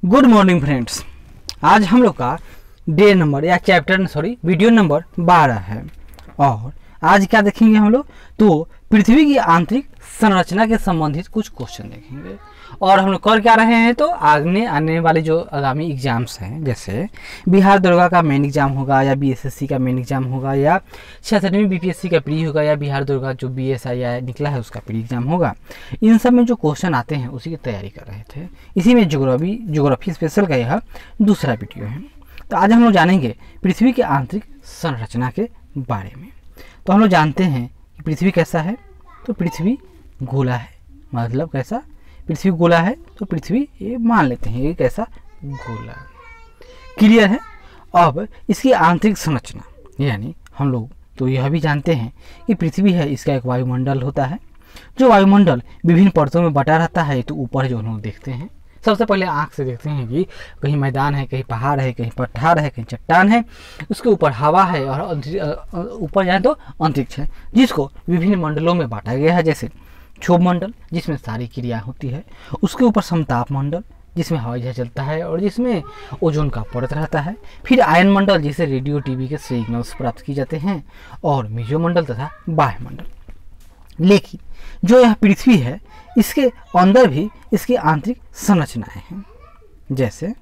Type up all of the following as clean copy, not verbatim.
Good morning friends. आज हम लोग का डे नंबर या वीडियो नंबर 12 है। और आज क्या देखेंगे हम लोग, तो पृथ्वी की आंतरिक संरचना के संबंधित कुछ क्वेश्चन देखेंगे। और हम लोग कर क्या रहे हैं, तो आने वाले जो आगामी एग्जाम्स हैं, जैसे बिहार दरोगा का मेन एग्जाम होगा या बीएसएससी का मेन एग्जाम होगा या 66वीं बीपीएससी का प्री होगा या बिहार दरोगा जो बीएसआई निकला है उसका प्री एग्जाम होगा। इन सब में जो क्वेश्चन आते हैं उसी की तैयारी कर रहे थे। इसी में ज्योग्राफी स्पेशल का यह दूसरा वीडियो है। तो आज हम लोग जानेंगे पृथ्वी की आंतरिक संरचना के बारे में। तो हम लोग जानते हैं कि पृथ्वी कैसा है, तो पृथ्वी गोला है। मतलब कैसा, पृथ्वी गोला है तो पृथ्वी ये मान लेते हैं, ये कैसा गोला है। क्लियर है। अब इसकी आंतरिक संरचना यानी हम लोग तो यह भी जानते हैं कि पृथ्वी है, इसका एक वायुमंडल होता है। जो वायुमंडल विभिन्न परतों में बटा रहता है। तो ऊपर जो हम लोग देखते हैं, सबसे पहले आंख से देखते हैं कि कहीं मैदान है, कहीं पहाड़ है, कहीं पठार है, कहीं चट्टान है। उसके ऊपर हवा है और ऊपर जाए तो अंतरिक्ष है, जिसको विभिन्न मंडलों में बांटा गया है। जैसे क्षोभ मंडल जिसमें सारी क्रिया होती है, उसके ऊपर समताप मंडल जिसमें हवाई जहाज चलता है और जिसमें ओजोन का परत रहता है। फिर आयन मंडल जिसे रेडियो टीवी के सिग्नल्स प्राप्त किए जाते हैं, और मेसोमंडल तथा बाह्यमंडल। लेकिन जो यह पृथ्वी है, इसके अंदर भी इसकी आंतरिक संरचनाएं हैं। जैसे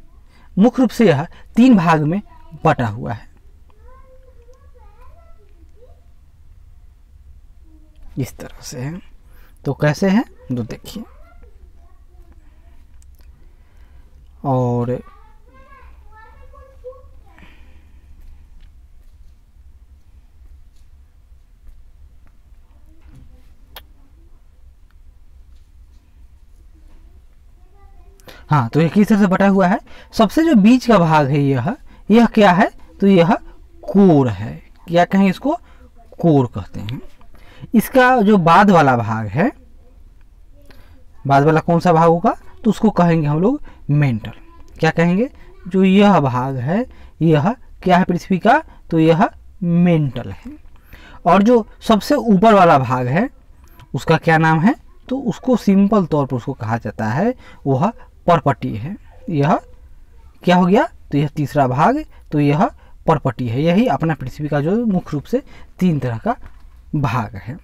मुख्य रूप से यह 3 भाग में बटा हुआ है। इस तरह से है। तो कैसे है, तो देखिए। और हाँ, तो ये किस तरह से बटा हुआ है। सबसे जो बीच का भाग है यह क्या है, तो यह कोर है। क्या कहें इसको, कोर कहते हैं। इसका जो बाद वाला भाग है, बाद वाला कौन सा भाग होगा, तो उसको कहेंगे हम लोग मेंटल। क्या कहेंगे, जो यह भाग है यह क्या है पृथ्वी का, तो यह मेंटल है। और जो सबसे ऊपर वाला भाग है उसका क्या नाम है, तो उसको सिंपल तौर पर उसको कहा जाता है वह परपटी है। यह क्या हो गया, तो यह तीसरा भाग, तो यह परपटी है। यही अपना पृथ्वी का जो मुख्य रूप से 3 तरह का भाग है।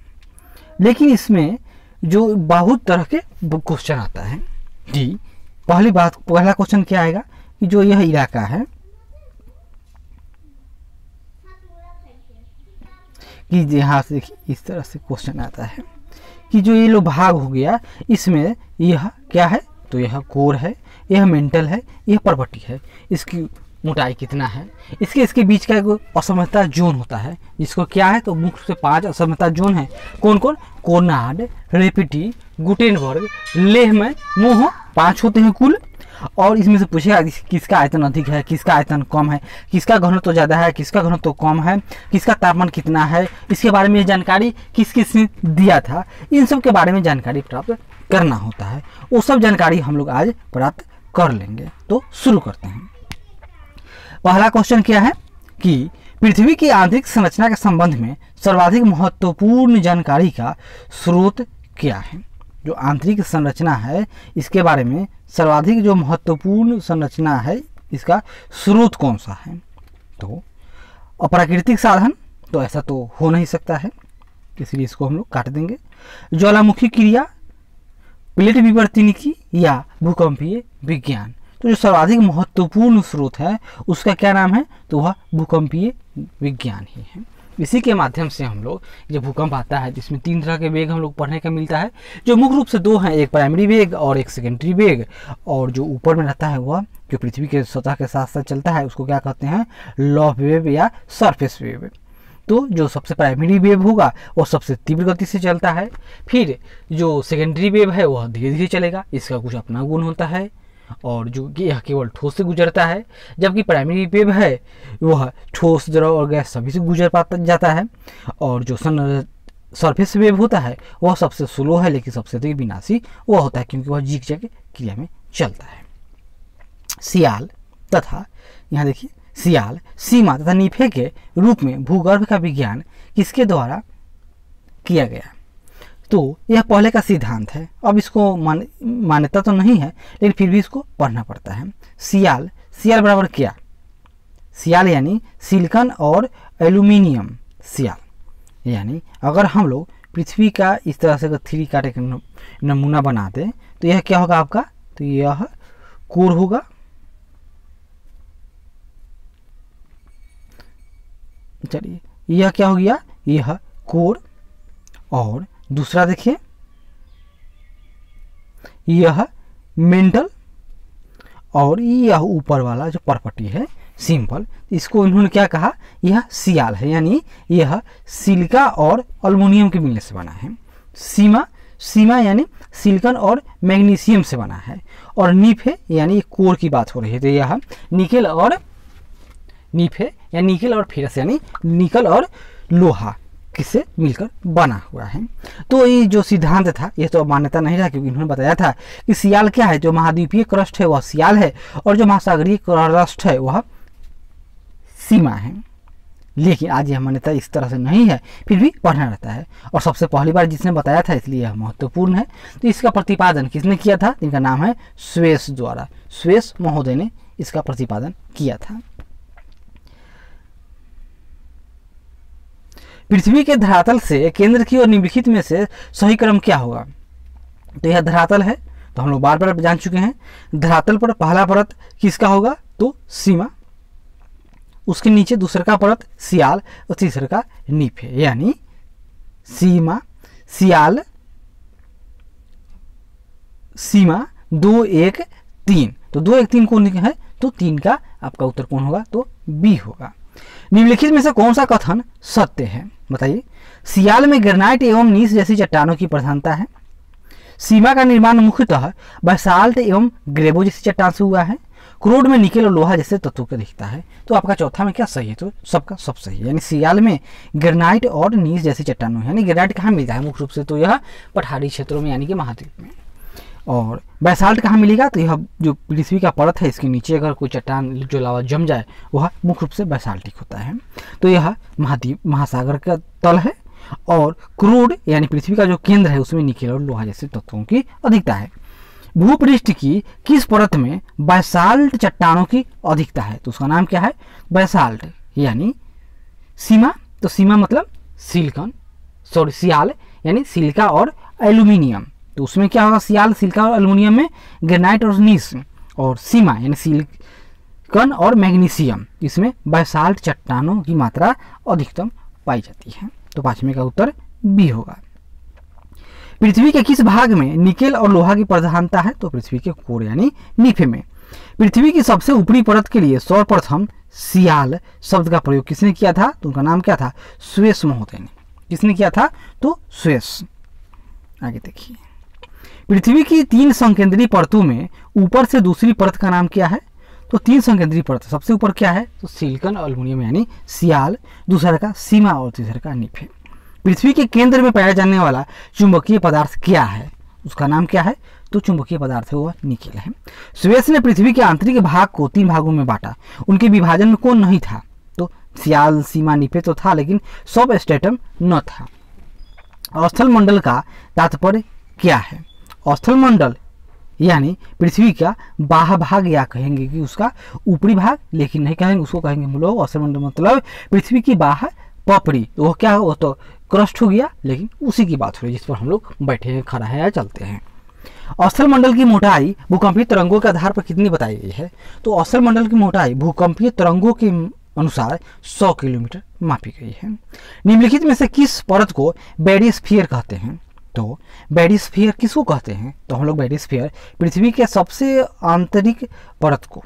लेकिन इसमें जो बहुत तरह के क्वेश्चन आता है कि पहला क्वेश्चन क्या आएगा कि जो यह इलाका है, कि यहाँ से इस तरह से क्वेश्चन आता है कि जो ये लो भाग हो गया, इसमें यह क्या है, तो यह कोर है, यह मेंटल है, यह परपटी है। इसकी मोटाई कितना है, इसके बीच का एक असमता जोन होता है, जिसको क्या है, तो मुख्य से 5 असमता जोन है। कौन कौन, कोनार्ड, रेपिटी, गुटेनबर्ग, लेहमैन, मोह, 5 होते हैं कुल। और इसमें से पूछेगा किसका आयतन अधिक है, किसका आयतन कम है, किसका घनत्व तो ज़्यादा है, किसका घनत्व तो कम है, किसका तापमान कितना है, इसके बारे में जानकारी किस किस ने दिया था। इन सब के बारे में जानकारी प्राप्त करना होता है। वो सब जानकारी हम लोग आज प्राप्त कर लेंगे। तो शुरू करते हैं। पहला क्वेश्चन क्या है कि पृथ्वी की आंतरिक संरचना के संबंध में सर्वाधिक महत्वपूर्ण जानकारी का स्रोत क्या है। जो आंतरिक संरचना है इसके बारे में सर्वाधिक जो महत्वपूर्ण संरचना है, इसका स्रोत कौन सा है। तो अप्राकृतिक साधन, तो ऐसा तो हो नहीं सकता है, इसलिए इसको हम लोग काट देंगे। ज्वालामुखी क्रिया, प्लेट विवर्तनिकी या भूकंपीय विज्ञान। तो जो सर्वाधिक महत्वपूर्ण स्रोत है उसका क्या नाम है, तो वह भूकंपीय विज्ञान ही है। इसी के माध्यम से हम लोग जब भूकंप आता है, जिसमें 3 तरह के वेग हम लोग पढ़ने का मिलता है, जो मुख्य रूप से 2 हैं, एक प्राइमरी वेग और एक सेकेंडरी वेग। और जो ऊपर में रहता है वह जो पृथ्वी के सतह के साथ साथ चलता है, उसको क्या कहते हैं, लॉ वेव या सरफेस वेव। तो जो सबसे प्राइमरी वेव होगा वो सबसे तीव्र गति से चलता है। फिर जो सेकेंडरी वेव है वह धीरे धीरे चलेगा, इसका कुछ अपना गुण होता है, और जो कि यह केवल ठोस से गुजरता है। जबकि प्राइमरी वेव है वह ठोस, द्रव और गैस सभी से गुजर पाता जाता है। और जो सरफेस वेव होता है वह सबसे स्लो है, लेकिन सबसे अधिक विनाशी वह होता है, क्योंकि वह जिगजैग क्रिया में चलता है। सियाल तथा, यहाँ देखिए, सियाल, सीमा तथा नीफे के रूप में भूगर्भ का विज्ञान किसके द्वारा किया गया। तो यह पहले का सिद्धांत है। अब इसको मान्यता तो नहीं है, लेकिन फिर भी इसको पढ़ना पड़ता है। सियाल, सियाल बराबर क्या? सियाल यानी सिलिकॉन और एल्यूमिनियम। सियाल यानी अगर हम लोग पृथ्वी का इस तरह से 3D का एक नमूना बना दें तो यह क्या होगा आपका? तो यह कोर होगा, चलिए यह क्या हो गया? यह कोर। और दूसरा देखिए यह मेंटल, और यह ऊपर वाला जो परपटी है सिंपल, इसको इन्होंने क्या कहा? यह सियाल है, यानी यह सिलिका और अल्युमिनियम के मिलने से बना है। सीमा, सीमा यानी सिलिकॉन और मैग्नीशियम से बना है। और नीफ है यानी कोर की बात हो रही है, तो यह निकेल और नीफ है या निकेल और फेरस यानी निकल और लोहा किससे मिलकर बना हुआ है। तो ये जो सिद्धांत था ये तो मान्यता नहीं रहा, क्योंकि इन्होंने बताया था कि सियाल क्या है? जो महाद्वीपीय क्रस्ट है वह सियाल है, और जो महासागरीय क्रस्ट है वह सीमा है। लेकिन आज यह मान्यता इस तरह से नहीं है, फिर भी पढ़ना रहता है। और सबसे पहली बार जिसने बताया था इसलिए यह महत्वपूर्ण है। तो इसका प्रतिपादन किसने किया था? इनका नाम है स्वेस द्वारा, स्वेस महोदय ने इसका प्रतिपादन किया था। पृथ्वी के धरातल से केंद्र की ओर निम्नलिखित में से सही क्रम क्या होगा? तो यह धरातल है, तो हम लोग बार बार जान चुके हैं। धरातल पर पहला परत किसका होगा? तो सीमा, उसके नीचे दूसरा का परत सियाल और तीसरा का नीफ है, यानी सीमा, सियाल, सीमा 2 1 3। तो 2 1 3 कौन है? तो 3 का आपका उत्तर कौन होगा? तो बी होगा। निम्नलिखित में से कौन सा कथन सत्य है? बताइए। सियाल में ग्रेनाइट एवं नीस जैसी चट्टानों की प्रधानता है। सीमा का निर्माण मुख्यतः बासाल्ट एवं ग्रेबो जैसी चट्टान से हुआ है। क्रूड में निकेल और लोहा जैसे तत्वों का दिखता है। तो आपका चौथा में क्या सही है? तो सबका सब सही है, यानी सियाल में ग्रेनाइट और नीस जैसी चट्टानों है। यानी ग्रेनाइट कहाँ मिलता है मुख्य रूप से? तो यह पठारी क्षेत्रों में यानी कि महाद्वीप में। और बैसाल्ट कहाँ मिलेगा? तो यह जो पृथ्वी का परत है इसके नीचे अगर कोई चट्टान जो लावा जम जाए वह मुख्य रूप से बैसाल्टिक होता है। तो यह महाद्वीप महासागर का तल है। और क्रूड यानी पृथ्वी का जो केंद्र है उसमें निकेल और लोहा जैसे तत्वों की अधिकता है। भूपृष्ठ की किस परत में बैसाल्ट चट्टानों की अधिकता है? तो उसका नाम क्या है? बैसाल्ट यानी सीमा। तो सीमा मतलब सिलिकॉन, सॉरी सियाल यानी सिलिका और एल्यूमिनियम। तो उसमें क्या होगा? सियाल, सिलिका और एल्यूमिनियम में ग्रेनाइट और नीस। और सीमा यानी सिलिकॉन और मैग्नीशियम, इसमें बैसाल्ट चट्टानों की मात्रा अधिकतम पाई जाती है। तो 5वें का उत्तर बी होगा। पृथ्वी के किस भाग में निकेल और लोहा की प्रधानता है? तो पृथ्वी के कोर यानी नीफे में। पृथ्वी की सबसे ऊपरी परत के लिए सर्वप्रथम सियाल शब्द का प्रयोग किसने किया था? तो उनका नाम क्या था? स्वेस महोदय ने। किसने किया था? तो स्वेस। आगे देखिए। पृथ्वी की 3 संकेंद्रीय परतों में ऊपर से दूसरी परत का नाम क्या है? तो 3 संकेंद्रीय परत, सबसे ऊपर क्या है? तो सिलिकॉन और एल्यूमिनियम यानी सियाल, दूसरा का सीमा और तीसरा का नीफ है। पृथ्वी के केंद्र में पाया जाने वाला चुंबकीय पदार्थ क्या है? उसका नाम क्या है? तो चुंबकीय पदार्थ है वह निकेल है। स्वेस ने पृथ्वी के आंतरिक भाग को 3 भागों में बांटा। उनके विभाजन में कौन नहीं था? तो सियाल, सीमा, नीफे तो था, लेकिन सब स्ट्रेटम न था। स्थल मंडल का तात्पर्य क्या है? स्थल मंडल यानी पृथ्वी का बाह्य भाग, या कहेंगे कि उसका ऊपरी भाग, लेकिन नहीं कहेंगे, उसको कहेंगे हम लोग स्थल मंडल मतलब पृथ्वी की बाह्य पपड़ी। तो वो क्या हो? वो तो क्रस्ट हो गया, लेकिन उसी की बात हो रही है जिस पर हम लोग बैठे हैं, खड़ा है या चलते हैं। स्थल मंडल की मोटाई भूकंपीय तरंगों के आधार पर कितनी बताई गई है? तो स्थल मंडल की मोटाई भूकंपीय तरंगों के अनुसार 100 किलोमीटर मापी गई है। निम्नलिखित में से किस परत को बेडिस्फीयर कहते हैं? तो बेडिस्फीयर किसको कहते हैं? तो हम लोग बेडिस्फीयर पृथ्वी के सबसे आंतरिक परत को,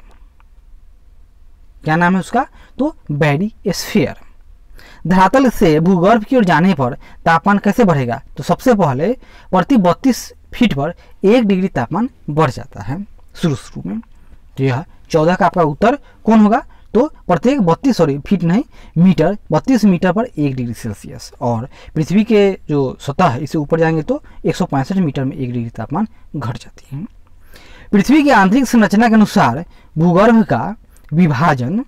क्या नाम है उसका? तो बेडिस्फीयर। धरातल से भूगर्भ की ओर जाने पर तापमान कैसे बढ़ेगा? तो सबसे पहले प्रति 32 फीट पर 1 डिग्री तापमान बढ़ जाता है शुरू में। तो यह 14 का आपका उत्तर कौन होगा? तो प्रत्येक 32 फीट नहीं मीटर, 32 मीटर पर 1 डिग्री सेल्सियस। और पृथ्वी के जो सतह है इससे ऊपर जाएंगे तो 165 मीटर में 1 डिग्री तापमान घट जाती है। पृथ्वी की आंतरिक संरचना के अनुसार भूगर्भ का विभाजन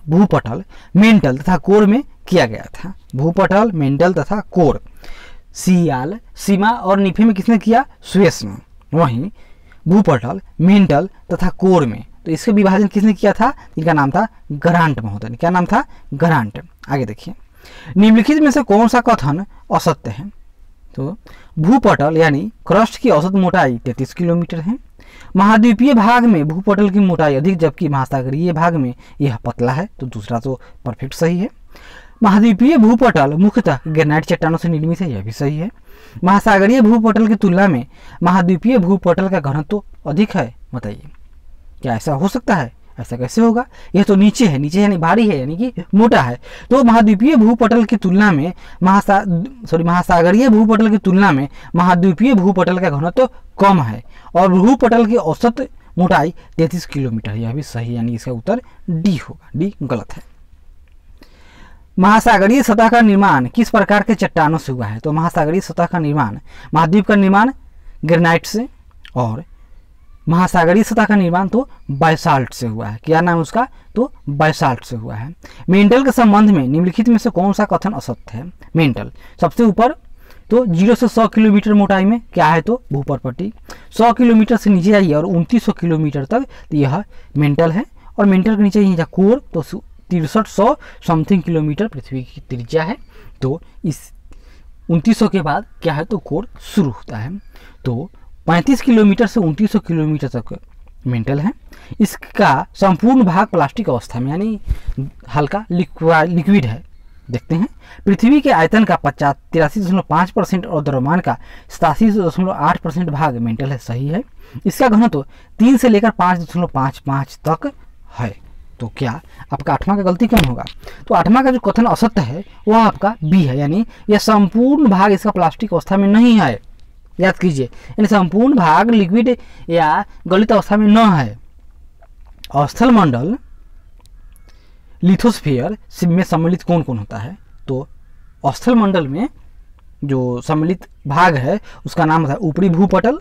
भूपटल, मेंटल तथा कोर में किया गया था। भूपटल, मेंटल तथा कोर। सियाल, सीमा और निफे में किसने किया? सुयस ने। वहीं भूपटल, मेंटल तथा कोर में तो इसका विभाजन किसने किया था? इनका नाम था ग्रांट महोदय। क्या नाम था? ग्रांट। आगे देखिए, निम्नलिखित में से कौन सा कथन असत्य है? तो भूपटल यानी क्रस्ट की औसत मोटाई 33 किलोमीटर है। महाद्वीपीय भाग में भूपटल की मोटाई अधिक, जबकि महासागरीय भाग में यह पतला है। तो दूसरा तो परफेक्ट सही है। महाद्वीपीय भूपटल मुख्यतः ग्रेनाइट चट्टानों से निर्मित है, यह भी सही है। महासागरीय भूपटल की तुलना में महाद्वीपीय भूपटल का घनत्व तो अधिक है। बताइए क्या ऐसा हो सकता है? ऐसा कैसे होगा? यह तो नीचे है, नीचे यानी भारी है, यानी कि मोटा है। तो महाद्वीपीय भूपटल की तुलना में महासागरीय भूपटल की तुलना में महाद्वीपीय भूपटल का घनत्व तो कम है और भूपटल की औसत मोटाई 33 किलोमीटर। यह भी सही, यानी इसका उत्तर डी होगा। डी गलत है। महासागरीय सतह का निर्माण किस प्रकार के चट्टानों से हुआ है? तो महासागरीय सतह का निर्माण, महाद्वीप का निर्माण ग्रेनाइट से और महासागरीय सतह का निर्माण तो बासाल्ट से हुआ है। क्या नाम उसका? तो बासाल्ट से हुआ है। मेंटल के संबंध में निम्नलिखित में से कौन सा कथन असत्य है? मेंटल सबसे ऊपर तो 0 से 100 किलोमीटर मोटाई में क्या है? तो भूपर्पट्टी। 100 किलोमीटर से नीचे आइए और 2900 किलोमीटर तक तो यह मेंटल है। और मेंटल के नीचे यही कोर तो 6300 समथिंग किलोमीटर पृथ्वी की त्रिज्या है। तो इस 2900 के बाद क्या है? तो कोर शुरू होता है। तो 35 किलोमीटर से 2900 किलोमीटर तक मेंटल है। इसका संपूर्ण भाग प्लास्टिक अवस्था में यानी हल्का लिक्विड है। देखते हैं, पृथ्वी के आयतन का 83.5% और द्रव्यमान का 87.8% भाग मेंटल है। सही है। इसका घनत्व 3 से लेकर 5.55 तक है। तो क्या आपका 8वां का गलती कौन होगा? तो 8वां का जो कथन असत्य है वह आपका बी है, यानी यह संपूर्ण भाग इसका प्लास्टिक अवस्था में नहीं है। याद कीजिए, यानी संपूर्ण भाग लिक्विड या गलित अवस्था में न है। स्थल मंडल लिथोस्फीयर में सम्मिलित कौन कौन होता है? तो स्थल मंडल में जो सम्मिलित भाग है उसका नाम है ऊपरी भूपटल,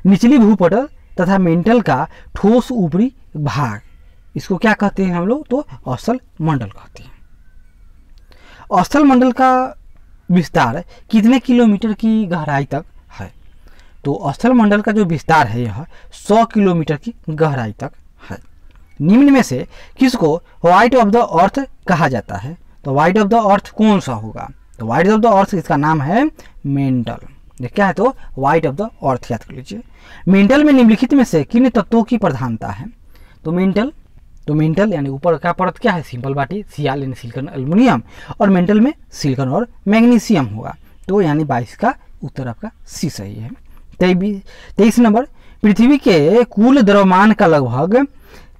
निचली भूपटल तथा मेंटल का ठोस ऊपरी भाग। इसको क्या कहते हैं हम लोग? तो स्थल मंडल कहते हैं। स्थल मंडल का विस्तार कितने किलोमीटर की गहराई तक है? तो स्थल मंडल का जो विस्तार है यह 100 किलोमीटर की गहराई तक है। निम्न में से किसको व्हाइट ऑफ द अर्थ कहा जाता है? तो व्हाइट ऑफ द अर्थ कौन सा होगा? तो व्हाइट ऑफ द अर्थ इसका नाम है मेंटल। क्या है? तो व्हाइट ऑफ द अर्थ याद कर लीजिए। मेंटल में निम्नलिखित में से किन तत्वों की प्रधानता है? तो मेंटल यानी ऊपर का परत क्या है? सिंपल बाटी, सियाल यानी सिलिकॉन एल्युमिनियम, और मेंटल में सिलिकॉन और मैग्नीशियम होगा। तो यानी 22 का उत्तर आपका सी सही है। 23 नंबर, पृथ्वी के कुल द्रव्यमान का लगभग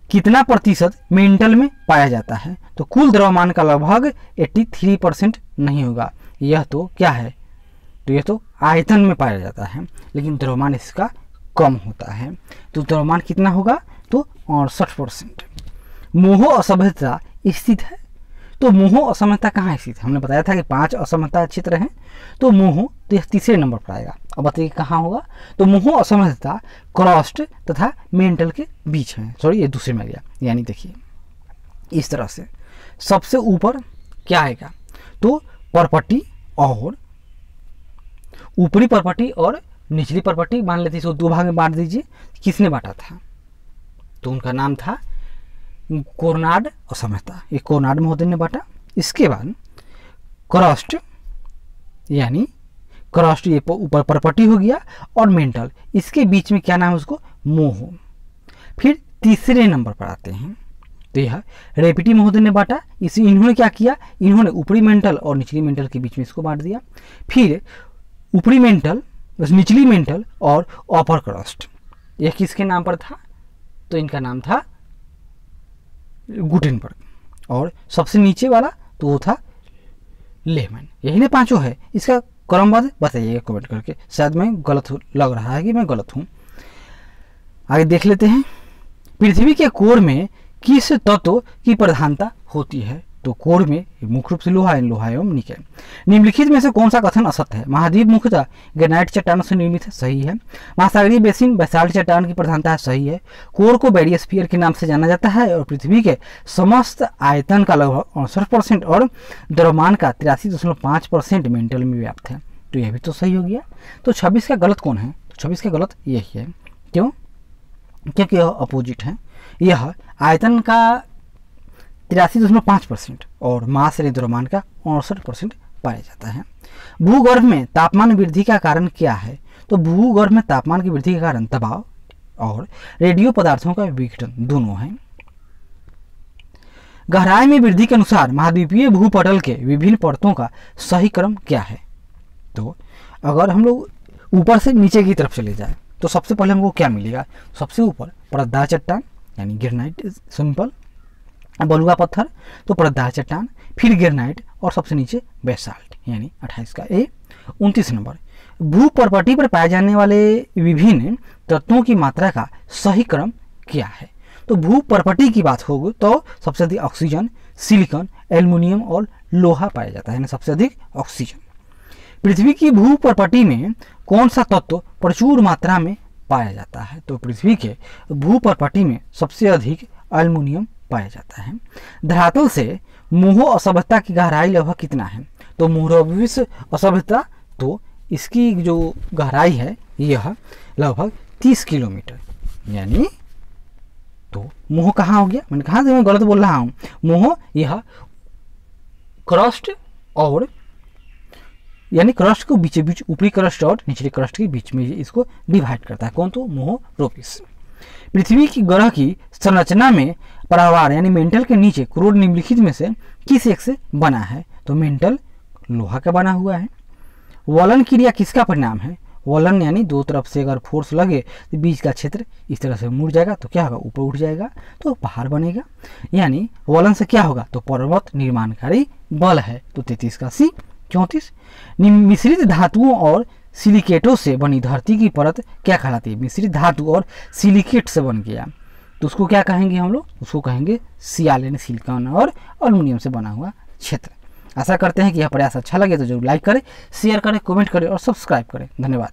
कितना प्रतिशत मेंटल में पाया जाता है? तो कुल द्रव्यमान का लगभग 83% नहीं होगा। यह तो क्या है? तो यह तो आयतन में पाया जाता है, लेकिन द्रव्यमान इसका कम होता है। तो द्रव्यमान कितना होगा? तो 68%। मोहो असभ्यता स्थित है। तो मोहो असमता कहाँ स्थित है? हमने बताया था कि 5 असमता क्षेत्र हैं। तो मोहो तो यह तीसरे नंबर पर आएगा। अब बताइए कहाँ होगा? तो मोहो असमता क्रस्ट तथा मेंटल के बीच है। सॉरी, ये दूसरे में आ गया। यानी देखिए इस तरह से सबसे ऊपर क्या आएगा? तो परपट्टी और ऊपरी परपट्टी और निचली परपट्टी मान लेते, इसको 2 भाग में बांट दीजिए। किसने बांटा था? तो उनका नाम था कोरनाड असमता। ये कोरनाड महोदय ने बांटा। इसके बाद क्रस्ट यानी क्रस्ट ये ऊपर परपट्टी हो गया, और मेंटल इसके बीच में क्या नाम है उसको? मोहो। फिर तीसरे नंबर पर आते हैं तो यह रेपिटी महोदय ने बांटा। इन्होंने क्या किया? इन्होंने ऊपरी मेंटल और निचली मेंटल के बीच में इसको बांट दिया। फिर ऊपरी मेंटल, निचली मेंटल और अपर क्रस्ट यह किसके नाम पर था? तो इनका नाम था गुटेनबर्ग। और सबसे नीचे वाला तो वो था लेहमैन। यही ने पांचों है। इसका क्रमबद्ध बताइएगा कमेंट करके। शायद मैं गलत लग रहा है कि मैं गलत हूँ। आगे देख लेते हैं, पृथ्वी के कोर में किस तत्व की प्रधानता होती है? तो कोर में मुख्य रूप से लोहा एवं निकेल। निम्नलिखित में से कौन सा कथन असत्य है? महाद्वीप मुख्यतः ग्रेनाइट चट्टानों से निर्मित है। सही है। महासागरीय बेसिन बासाल्ट चट्टान की प्रधानता है। सही है। कोर को बेरियोस्फीयर के नाम से जाना जाता है और पृथ्वी के समस्त आयतन का लगभग 68% और द्रव्यमान का 83.5% मेंटल में व्याप्त है। तो यह भी तो सही हो गया। तो 26 का गलत कौन है? तो 26 का गलत यही है। क्यों? क्योंकि यह अपोजिट है। यह आयतन का 83.5% और मास यानी द्रव्यमान का 69% पाया जाता है। भूगर्भ में तापमान वृद्धि का कारण क्या है? तो भूगर्भ में तापमान की वृद्धि के कारण दबाव और रेडियो पदार्थों का विघटन दोनों है। गहराई में वृद्धि के अनुसार महाद्वीपीय भूपटल के विभिन्न परतों का सही क्रम क्या है? तो अगर हम लोग ऊपर से नीचे की तरफ चले जाए तो सबसे पहले हमको क्या मिलेगा? सबसे ऊपर परतदार चट्टान यानी ग्रेनाइट सिंपल, बलुआ पत्थर तो परतदार चट्टान, फिर ग्रेनाइट और सबसे नीचे बेसाल्ट यानी 28 का ए। 29 नंबर, भूपर्पटी पर पाए जाने वाले विभिन्न तत्वों की मात्रा का सही क्रम क्या है? तो भूपर्पटी की बात होगी तो सबसे अधिक ऑक्सीजन, सिलिकॉन, एल्युमिनियम और लोहा पाया जाता है, सबसे अधिक ऑक्सीजन। पृथ्वी की भूपर्पटी में कौन सा तत्व प्रचुर मात्रा में पाया जाता है? तो पृथ्वी के भूपर्पटी में सबसे अधिक एल्युमिनियम पाया जाता है। धरातल से मोहो असभ्यता की गहराई लगभग कितना है? तो मोहरोविस असभ्यता तो इसकी जो गहराई है यह लगभग 30 किलोमीटर, यानी तो मोह कहाँ हो गया? मैंने कहा मैं गलत बोल रहा हूँ। मोह यह क्रस्ट और यानी क्रस्ट को बीच बीच ऊपरी क्रस्ट और निचले क्रस्ट के बीच में इसको डिवाइड करता है। कौन? तो मोहोरोपिस। पृथ्वी की ग्रह की संरचना में परावार यानी मेंटल के नीचे क्रोड निम्नलिखित में से किस एक से बना है? तो मेंटल लोहा का बना हुआ है। वलन क्रिया किसका परिणाम है? वलन यानी दो तरफ से अगर फोर्स लगे तो बीच का क्षेत्र इस तरह से मुड़ जाएगा तो क्या होगा? ऊपर उठ जाएगा तो पहाड़ बनेगा। यानी वलन से क्या होगा? तो पर्वत निर्माणकारी बल है। तो 33 का सी। 34, मिश्रित धातुओं और सिलिकेटों से बनी धरती की परत क्या कहलाती है? मिश्रित धातु और सिलिकेट से बन गया तो उसको क्या कहेंगे हम लोग? उसको कहेंगे सियाल यानी सिलिकॉन और एल्युमिनियम से बना हुआ क्षेत्र। आशा करते हैं कि यह प्रयास अच्छा लगे तो जरूर लाइक करें, शेयर करें, कमेंट करें और सब्सक्राइब करें। धन्यवाद।